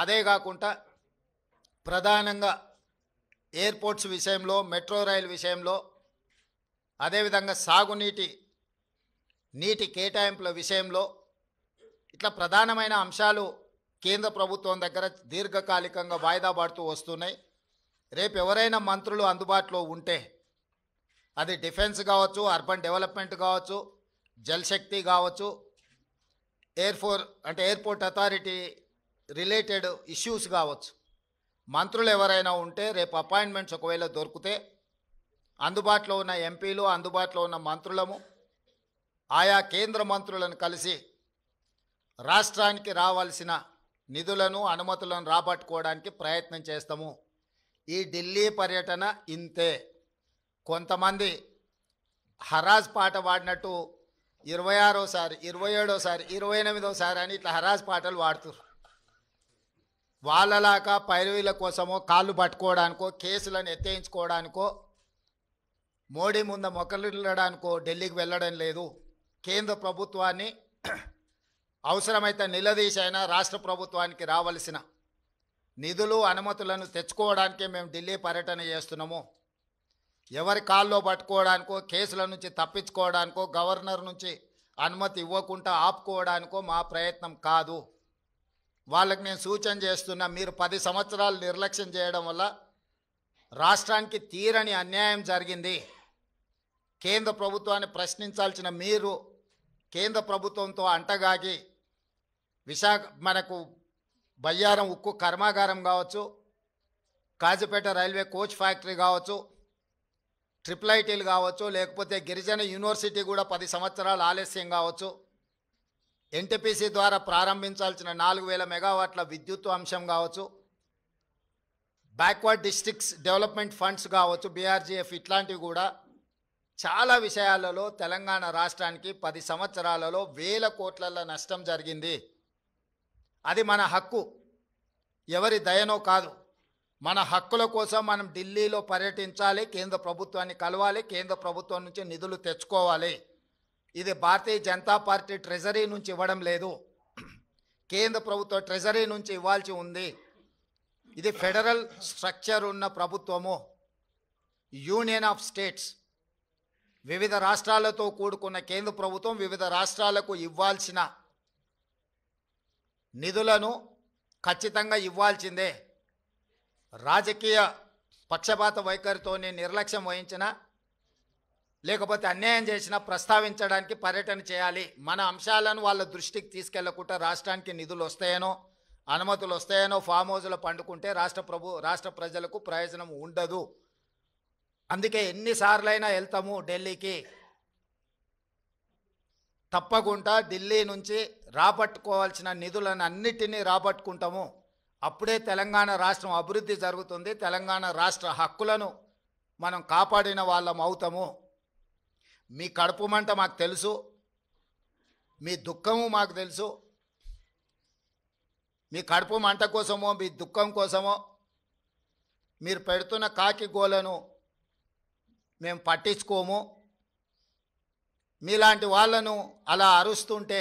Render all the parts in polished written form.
అదే కాకుండా ప్రధానంగా ఎయిర్పోర్ట్స్ విషయంలో, మెట్రో రైలు విషయంలో, అదేవిధంగా నీటి కేటాయింపుల విషయంలో ఇట్లా ప్రధానమైన అంశాలు కేంద్ర ప్రభుత్వం దగ్గర దీర్ఘకాలికంగా వాయిదా పడుతూ వస్తున్నాయి. రేపు ఎవరైనా మంత్రులు అందుబాటులో ఉంటే అది డిఫెన్స్ కావచ్చు, అర్బన్ డెవలప్మెంట్ కావచ్చు, జలశక్తి కావచ్చు, ఎయిర్పోర్ట్ అథారిటీ రిలేటెడ్ ఇష్యూస్ కావచ్చు, మంత్రులు ఎవరైనా ఉంటే రేపు అపాయింట్మెంట్స్ ఒకవేళ దొరికితే అందుబాటులో ఉన్న ఎంపీలు, అందుబాటులో ఉన్న మంత్రులము ఆయా కేంద్ర మంత్రులను కలిసి రాష్ట్రానికి రావాల్సిన నిధులను, అనుమతులను రాబట్టుకోవడానికి ప్రయత్నం చేస్తాము. ఈ ఢిల్లీ పర్యటన ఇంతే. కొంతమంది హరాజ్ పాట పాడినట్టు 26సారి, 27సారి, 28సారి అని ఇట్లా హరాజ్ పాటలు పాడుతున్నారు. వాళ్ళలాగా పైరవీల కోసమో, కాళ్ళు పట్టుకోవడానికో, కేసులను ఎత్తేయించుకోవడానికో, మోడీ ముందు మొక్కలిడడానికో ఢిల్లీకి వెళ్ళడం లేదు. కేంద్ర ప్రభుత్వాన్ని అవసరమైతే నిలదీసైనా రాష్ట్ర ప్రభుత్వానికి రావాల్సిన నిధులు, అనుమతులను తెచ్చుకోవడానికే మేము ఢిల్లీ పర్యటన చేస్తున్నాము. ఎవరి కాల్లో పట్టుకోవడానికో, కేసుల నుంచి తప్పించుకోవడానికో, గవర్నర్ నుంచి అనుమతి ఇవ్వకుండా ఆపుకోవడానికో మా ప్రయత్నం కాదు. వాళ్ళకి నేను సూచన చేస్తున్నా, మీరు 10 సంవత్సరాలు నిర్లక్ష్యం చేయడం వల్ల రాష్ట్రానికి తీరని అన్యాయం జరిగింది. కేంద్ర ప్రభుత్వాన్ని ప్రశ్నించాల్సిన మీరు కేంద్ర ప్రభుత్వంతో అంటగాగి మనకు బయ్యారం ఉక్కు కర్మాగారం కావచ్చు, కాజీపేట రైల్వే కోచ్ ఫ్యాక్టరీ కావచ్చు, IIITలు కావచ్చు, లేకపోతే గిరిజన యూనివర్సిటీ కూడా 10 సంవత్సరాలు ఆలస్యం కావచ్చు, ఎన్టీపీసీ ద్వారా ప్రారంభించాల్సిన 4000 మెగావాట్ల విద్యుత్ అంశం కావచ్చు, బ్యాక్వర్డ్ డిస్ట్రిక్ట్స్ డెవలప్మెంట్ ఫండ్స్ కావచ్చు, BRGF, ఇట్లాంటివి కూడా చాలా విషయాలలో తెలంగాణ రాష్ట్రానికి 10 సంవత్సరాలలో వేల కోట్ల నష్టం జరిగింది. అది మన హక్కు, ఎవరి దయనో కాదు. మన హక్కుల కోసం మనం ఢిల్లీలో పర్యటించాలి, కేంద్ర ప్రభుత్వాన్ని కలవాలి, కేంద్ర ప్రభుత్వం నుంచి నిధులు తెచ్చుకోవాలి. ఇది భారతీయ జనతా పార్టీ ట్రెజరీ నుంచి ఇవ్వడం లేదు, కేంద్ర ప్రభుత్వ ట్రెజరీ నుంచి ఇవ్వాల్సి ఉంది. ఇది ఫెడరల్ స్ట్రక్చర్ ఉన్న ప్రభుత్వము, యూనియన్ ఆఫ్ స్టేట్స్. వివిధ రాష్ట్రాలతో కూడుకున్న కేంద్ర ప్రభుత్వం వివిధ రాష్ట్రాలకు ఇవ్వాల్సిన నిధులను ఖచ్చితంగా ఇవ్వాల్సిందే. రాజకీయ పక్షపాత వైఖరితోనే నిర్లక్ష్యం వహించినా, లేకపోతే అన్యాయం చేసినా ప్రస్తావించడానికి పర్యటన చేయాలి. మన అంశాలను వాళ్ళ దృష్టికి తీసుకెళ్లకుండా రాష్ట్రానికి నిధులు వస్తాయనో, అనుమతులు వస్తాయనో ఫామ్ హౌస్లో పండుకుంటే రాష్ట్ర ప్రజలకు ప్రయోజనం ఉండదు. అందుకే ఎన్నిసార్లైనా వెళ్తాము ఢిల్లీకి. తప్పకుండా ఢిల్లీ నుంచి రాబట్టుకోవాల్సిన నిధులను అన్నిటినీ రాబట్టుకుంటాము. అప్పుడే తెలంగాణ రాష్ట్రం అభివృద్ధి జరుగుతుంది. తెలంగాణ రాష్ట్ర హక్కులను మనం కాపాడిన వాళ్ళం అవుతాము. మీ కడుపు మంట మాకు తెలుసు, మీ దుఃఖము మాకు తెలుసు. మీ కడుపు మంట కోసమో, మీ దుఃఖం కోసమో మీరు పెడుతున్న కాకి గోలను మేము పట్టించుకోము. మీలాంటి వాళ్ళను అలా అరుస్తుంటే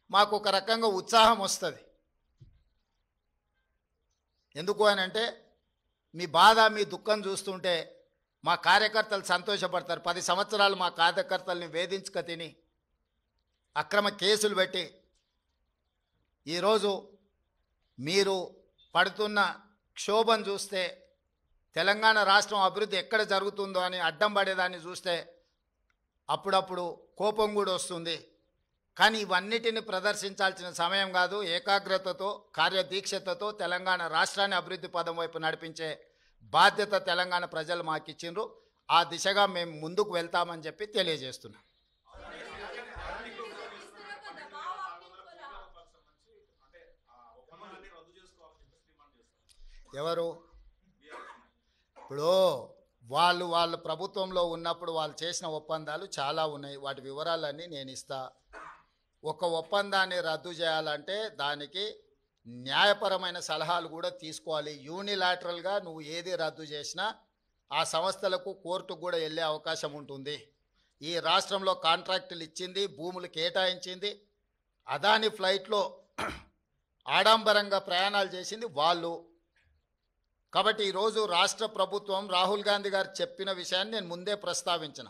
మాకు ఒక రకంగా ఉత్సాహం వస్తుంది. ఎందుకు అని అంటే మీ బాధ, మీ దుఃఖం చూస్తుంటే మా కార్యకర్తలు సంతోషపడతారు. 10 సంవత్సరాలు మా కార్యకర్తల్ని వేధించుక తిని అక్రమ కేసులు పెట్టి ఈరోజు మీరు పడుతున్న క్షోభం చూస్తే, తెలంగాణ రాష్ట్రం అభివృద్ధి ఎక్కడ జరుగుతుందో అని అడ్డం పడేదాన్ని చూస్తే అప్పుడప్పుడు కోపం కూడా వస్తుంది. కానీ ఇవన్నిటిని ప్రదర్శించాల్సిన సమయం కాదు. ఏకాగ్రతతో, కార్యదీక్షతతో తెలంగాణ రాష్ట్రాన్ని అభివృద్ధి పదం వైపు నడిపించే బాధ్యత తెలంగాణ ప్రజలు మాకు ఇచ్చిండ్రు. ఆ దిశగా మేము ముందుకు వెళ్తామని చెప్పి తెలియజేస్తున్నాం. ఎవరు ఇప్పుడు వాళ్ళ ప్రభుత్వంలో ఉన్నప్పుడు వాళ్ళు చేసిన ఒప్పందాలు చాలా ఉన్నాయి. వాటి వివరాలన్నీ నేను ఇస్తా. ఒక ఒప్పందాన్ని రద్దు చేయాలంటే దానికి న్యాయపరమైన సలహాలు కూడా తీసుకోవాలి. యూనిలాటరల్గా నువ్వు ఏది రద్దు చేసినా ఆ సంస్థలకు కోర్టుకు కూడా వెళ్ళే అవకాశం ఉంటుంది. ఈ రాష్ట్రంలో కాంట్రాక్టులు ఇచ్చింది, భూములు కేటాయించింది, అదాని ఫ్లైట్లో ఆడంబరంగా ప్రయాణాలు చేసింది వాళ్ళు. కాబట్టి ఈరోజు రాష్ట్ర ప్రభుత్వం రాహుల్ గాంధీ గారు చెప్పిన విషయాన్ని నేను ముందే ప్రస్తావించిన.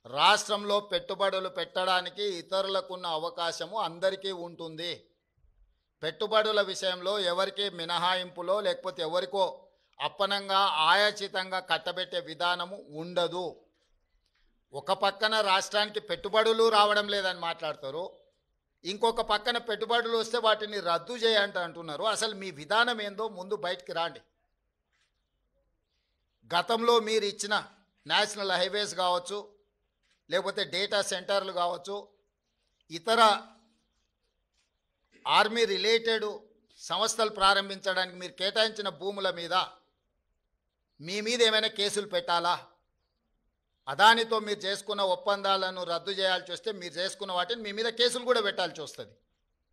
రాష్ట్రంలో పెట్టుబడులు పెట్టడానికి ఇతరులకున్న అవకాశము అందరికీ ఉంటుంది. పెట్టుబడుల విషయంలో ఎవరికి మినహాయింపులో లేకపోతే ఎవరికో అప్పనంగా ఆయాచితంగా కట్టబెట్టే విధానము ఉండదు. ఒక పక్కన రాష్ట్రానికి పెట్టుబడులు రావడం లేదని మాట్లాడతారు, ఇంకొక పక్కన పెట్టుబడులు వస్తే వాటిని రద్దు చేయండి అంటున్నారు. అసలు మీ విధానం ఏందో ముందు బయటికి రాండి. గతంలో మీరు ఇచ్చిన నేషనల్ హైవేస్ కావచ్చు, లేకపోతే డేటా సెంటర్లు కావచ్చు, ఇతర ఆర్మీ రిలేటెడ్ సంస్థలు ప్రారంభించడానికి మీరు కేటాయించిన భూముల మీద మీ మీద ఏమైనా కేసులు పెట్టాలా? అదానితో మీరు చేసుకున్న ఒప్పందాలను రద్దు చేయాల్సి వస్తే మీరు చేసుకున్న వాటిని మీ మీద కేసులు కూడా పెట్టాల్సి వస్తుంది.